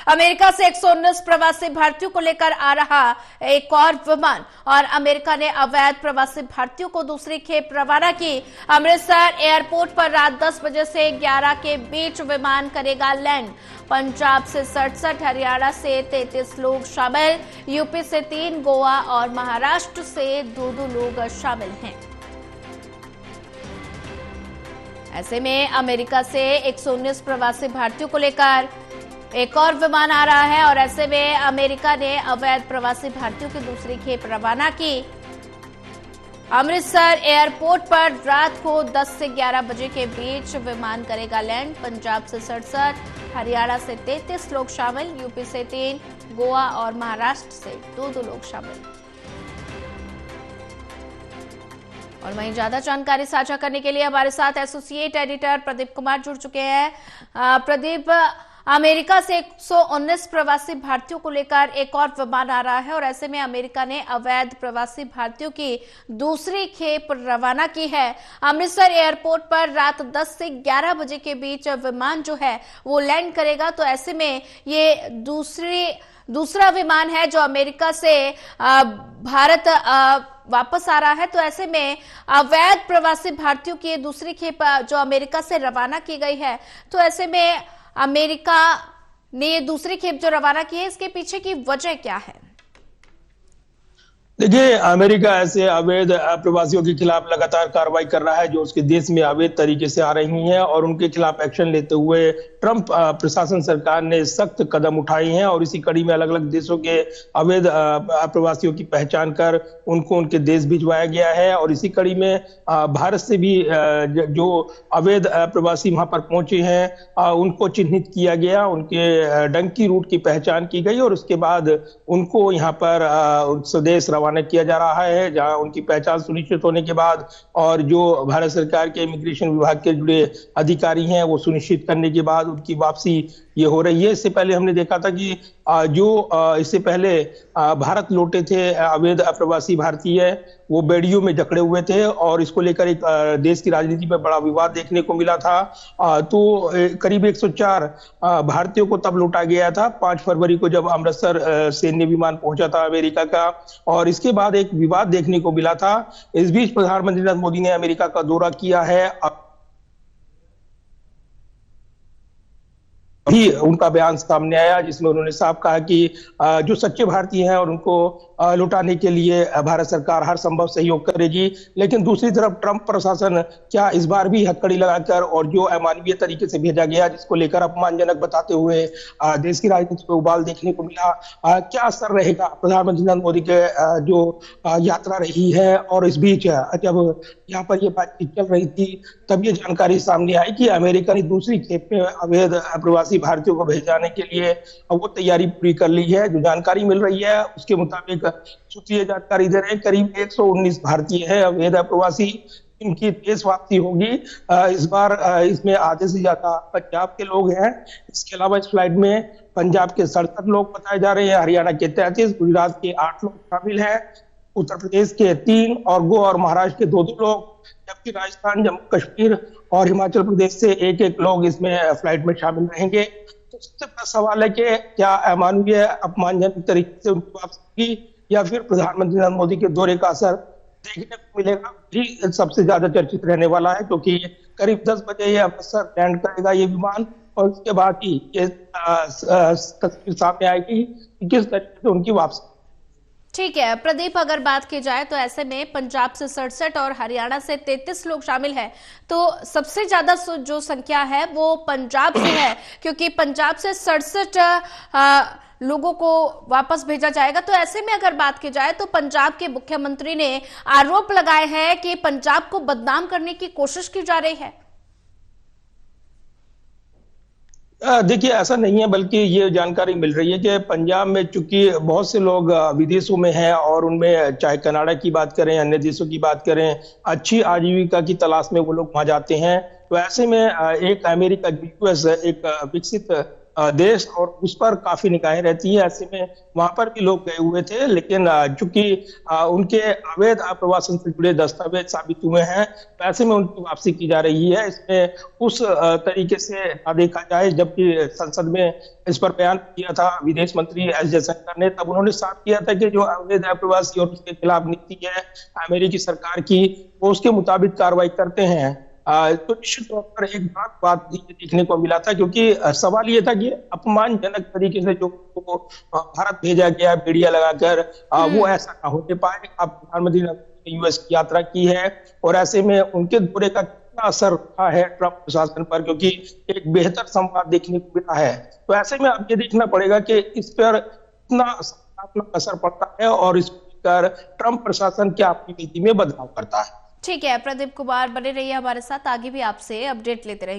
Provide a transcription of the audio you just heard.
America से 119 प्रवासी भारतीयों को लेकर आ रहा एक और विमान और अमेरिका ने अवैध प्रवासी भारतीयों को दूसरी खेप रवाना की। अमृतसर एयरपोर्ट पर रात 10 बजे से 11 के बीच विमान करेगा लैंड। पंजाब से 67, हरियाणा से 33 लोग शामिल, यूपी से 3, गोवा और महाराष्ट्र से 2 लोग शामिल हैं। ऐसे में अमेरिका से 119 प्रवासी भारतीयों को लेकर एक और विमान आ रहा है और ऐसे में अमेरिका ने अवैध प्रवासी भारतीयों की दूसरी खेप रवाना की। अमृतसर एयरपोर्ट पर रात को 10 से 11 बजे के बीच विमान करेगा लैंड। पंजाब से 67, हरियाणा से 33 लोग शामिल, यूपी से 3, गोवा और महाराष्ट्र से 2 लोग शामिल। और वहीं ज्यादा जानकारी साझा करने के लिए हमारे साथ एसोसिएट एडिटर प्रदीप कुमार जुड़ चुके हैं। प्रदीप, अमेरिका से 119 प्रवासी भारतीयों को लेकर एक और विमान आ रहा है और ऐसे में अमेरिका ने अवैध प्रवासी भारतीयों की दूसरी खेप रवाना की है। अमृतसर एयरपोर्ट पर रात 10 से 11 बजे के बीच विमान जो है वो लैंड करेगा। तो ऐसे में ये दूसरा विमान है जो अमेरिका से भारत वापस आ रहा है। तो ऐसे में अवैध प्रवासी भारतीयों की दूसरी खेप जो अमेरिका से रवाना की गई है, तो ऐसे में अमेरिका ने ये दूसरी खेप जो रवाना की है, इसके पीछे की वजह क्या है? देखिए, अमेरिका ऐसे अवैध प्रवासियों के खिलाफ लगातार कार्रवाई कर रहा है जो उसके देश में अवैध तरीके से आ रही हैं और उनके खिलाफ एक्शन लेते हुए ट्रंप प्रशासन सरकार ने सख्त कदम उठाए हैं और इसी कड़ी में अलग अलग देशों के अवैध प्रवासियों की पहचान कर उनको उनके देश भिजवाया गया है। और इसी कड़ी में भारत से भी जो अवैध प्रवासी वहां पर पहुंचे हैं उनको चिन्हित किया गया, उनके डंकी रूट की पहचान की गई और उसके बाद उनको यहाँ पर स्वदेश रवाना किया जा रहा है, जहां उनकी पहचान सुनिश्चित होने के बाद और जो भारत सरकार के इमिग्रेशन विभाग के जुड़े अधिकारी हैं वो सुनिश्चित करने के बाद उनकी वापसी ये हो रही है। इससे पहले हमने देखा था कि इससे पहले भारत लौटे थे अवैध प्रवासी भारतीय वो बेड़ियों में जकड़े हुए थे और इसको लेकर एक देश की राजनीति में बड़ा विवाद देखने को मिला था। तो करीब 104 भारतीयों को तब लौटा गया था 5 फरवरी को, जब अमृतसर सैन्य विमान पहुंचा था अमेरिका का, और इसके बाद एक विवाद देखने को मिला था। इस बीच प्रधानमंत्री नरेंद्र मोदी ने अमेरिका का दौरा किया है। भी उनका बयान सामने आया जिसमें उन्होंने साफ कहा कि जो सच्चे भारतीय हैं और उनको लौटाने के लिए भारत सरकार हर संभव सहयोग करेगी। लेकिन दूसरी तरफ ट्रंप प्रशासन क्या इस बार भी हथकड़ी लगाकर और जो अमानवीय तरीके से भेजा गया जिसको लेकर अपमानजनक बताते हुए देश की राजनीति में उबाल देखने को मिला। क्या असर रहेगा प्रधानमंत्री नरेंद्र मोदी के जो यात्रा रही है। और इस बीच जब यहाँ पर ये बातचीत चल रही थी तब ये जानकारी सामने आई कि अमेरिका ने दूसरी खेप में अवैध प्रवासी भारतीयों को भेजाने के लिए वो तैयारी पूरी कर ली है। जो जानकारी मिल रही है उसके मुताबिक सूत्रीय जानकारी दे रहे हैं करीब 119 भारतीय है अवैध प्रवासी, इनकी देश वापसी होगी। इस बार इसमें आधे से ज्यादा पंजाब के लोग हैं। इसके अलावा इस फ्लाइट में पंजाब के 67 लोग बताए जा रहे हैं, हरियाणा के 33, गुजरात के 8 लोग शामिल हैं, उत्तर प्रदेश के 3 और गोवा और महाराष्ट्र के 2 लोग, जबकि राजस्थान, जम्मू कश्मीर और हिमाचल प्रदेश से 1 लोग इसमें फ्लाइट में शामिल रहेंगे। तो सबसे बड़ा सवाल है कि क्या अमानवीय अपमानजनक तरीके से उनकी वापसी होगी या फिर प्रधानमंत्री नरेंद्र मोदी के दौरे का असर देखने को मिलेगा, भी सबसे ज्यादा चर्चित रहने वाला है। क्योंकि करीब 10 बजे ये अमृतसर लैंड करेगा ये विमान और उसके बाद ही ये तस्वीर सामने आएगी कि किस तरीके से उनकी वापसी। ठीक है प्रदीप, अगर बात की जाए तो ऐसे में पंजाब से 67 और हरियाणा से 33 लोग शामिल हैं। तो सबसे ज्यादा जो संख्या है वो पंजाब से है, क्योंकि पंजाब से 67 लोगों को वापस भेजा जाएगा। तो ऐसे में अगर बात की जाए तो पंजाब के मुख्यमंत्री ने आरोप लगाए हैं कि पंजाब को बदनाम करने की कोशिश की जा रही है। देखिए, ऐसा नहीं है, बल्कि ये जानकारी मिल रही है कि पंजाब में चूंकि बहुत से लोग विदेशों में हैं और उनमें चाहे कनाडा की बात करें, अन्य देशों की बात करें, अच्छी आजीविका की तलाश में वो लोग वहां जाते हैं। तो ऐसे में एक अमेरिका यूएस एक विकसित देश और उस पर काफी निगाहें रहती है। ऐसे में वहां पर भी लोग गए हुए थे, लेकिन चूंकि उनके अवैध आप्रवासन से जुड़े दस्तावेज साबित हुए हैं, तो ऐसे में उनकी वापसी की जा रही है। इसमें उस तरीके से ना देखा जाए, जबकि संसद में इस पर बयान किया था विदेश मंत्री एस जयशंकर ने, तब उन्होंने साफ किया था कि जो अवैध आप्रवासी और उसके खिलाफ नीति है अमेरिकी सरकार की, वो उसके मुताबिक कार्रवाई करते हैं। तो निश्चित तौर पर एक बड़ा बात ये देखने को मिला था, क्योंकि सवाल ये था कि अपमानजनक तरीके से जो भारत भेजा गया बेड़िया लगाकर, वो ऐसा ना होने पाए। अब प्रधानमंत्री ने यूएस की यात्रा की है और ऐसे में उनके दौरे का कितना असर रहा है ट्रंप प्रशासन पर, क्योंकि एक बेहतर संवाद देखने को मिला है। तो ऐसे में अब ये देखना पड़ेगा कि इस पर कितना सकारात्मक असर पड़ता है और इस पर ट्रंप प्रशासन क्या अपनी नीति में बदलाव करता है। ठीक है प्रदीप कुमार, बने रहिए हमारे साथ, आगे भी आपसे अपडेट लेते रहेंगे।